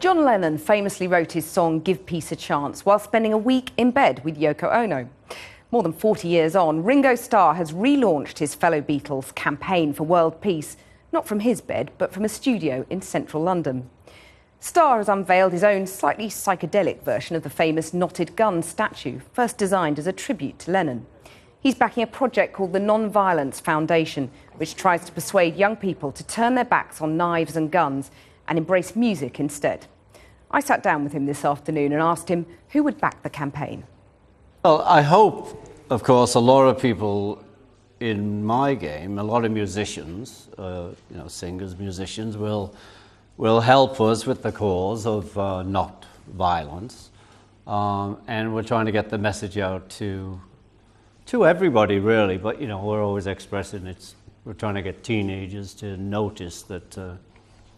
John Lennon famously wrote his song Give Peace a Chance while spending a week in bed with Yoko Ono. More than 40 years on, Ringo Starr has relaunched his fellow Beatles campaign for world peace, not from his bed, but from a studio in central London. Starr has unveiled his own slightly psychedelic version of the famous knotted gun statue, first designed as a tribute to Lennon. He's backing a project called the Non-Violence Foundation, which tries to persuade young people to turn their backs on knives and guns and embrace music instead. I sat down with him this afternoon and asked him who would back the campaign. Well, I hope, of course, a lot of people in my game, a lot of musicians, singers, musicians, will help us with the cause of not violence. And we're trying to get the message out to everybody, really. But, we're always expressing we're trying to get teenagers to notice that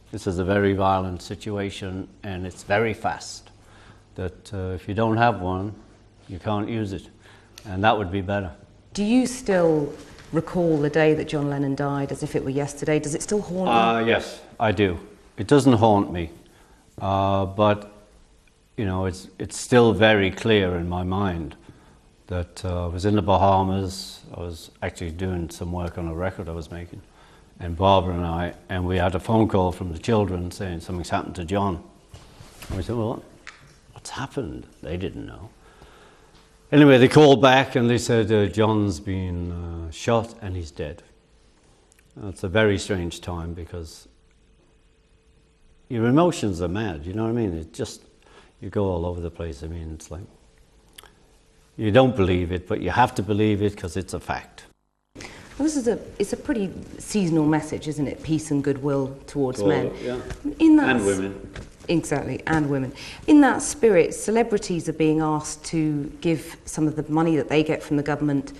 this is a very violent situation and it's very fast. That if you don't have one, you can't use it. And that would be better. Do you still recall the day that John Lennon died as if it were yesterday? Does it still haunt you? Yes, I do. It doesn't haunt me, but it's still very clear in my mind that I was in the Bahamas. I was actually doing some work on a record I was making, and Barbara and we had a phone call from the children saying something's happened to John. And we said, well, what's happened? They didn't know. Anyway, they called back and they said John's been shot and he's dead. It's a very strange time because your emotions are mad, you know what I mean? You go all over the place. I mean, it's like, you don't believe it, but you have to believe it because it's a fact. Well, it's a pretty seasonal message, isn't it? Peace and goodwill towards men. Yeah. And women. Exactly, and women. In that spirit, celebrities are being asked to give some of the money that they get from the government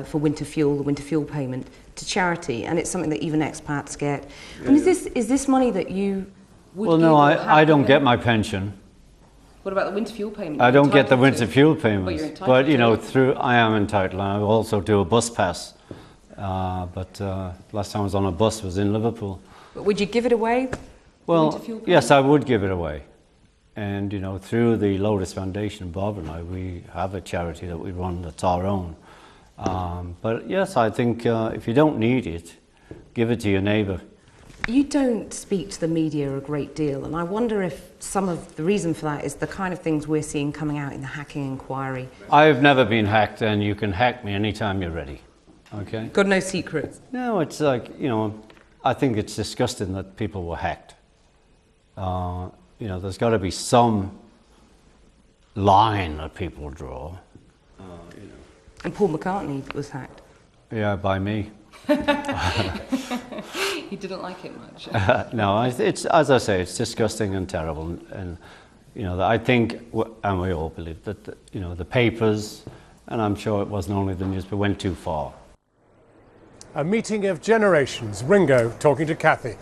for winter fuel, the winter fuel payment, to charity, and it's something that even expats get. Yeah. And is this money that you would Well, no, I don't get my pension. What about the winter fuel payment? I don't get the winter fuel payment, but I am entitled. I also do a bus pass. But last time I was on a bus was in Liverpool. But would you give it away? Well, yes, I would give it away. And, through the Lotus Foundation, Bob and I, we have a charity that we run that's our own. But yes, I think if you don't need it, give it to your neighbour. You don't speak to the media a great deal, and I wonder if some of the reason for that is the kind of things we're seeing coming out in the hacking inquiry. I've never been hacked, and you can hack me anytime you're ready. Okay? Got no secrets? No, it's like, I think it's disgusting that people were hacked. There's got to be some line that people draw. And Paul McCartney was hacked. Yeah, by me. He didn't like it much. No, it's as I say, it's disgusting and terrible, and I think, and we all believe that the papers, and I'm sure it wasn't only the news, but went too far. A meeting of generations. Ringo talking to Kathy.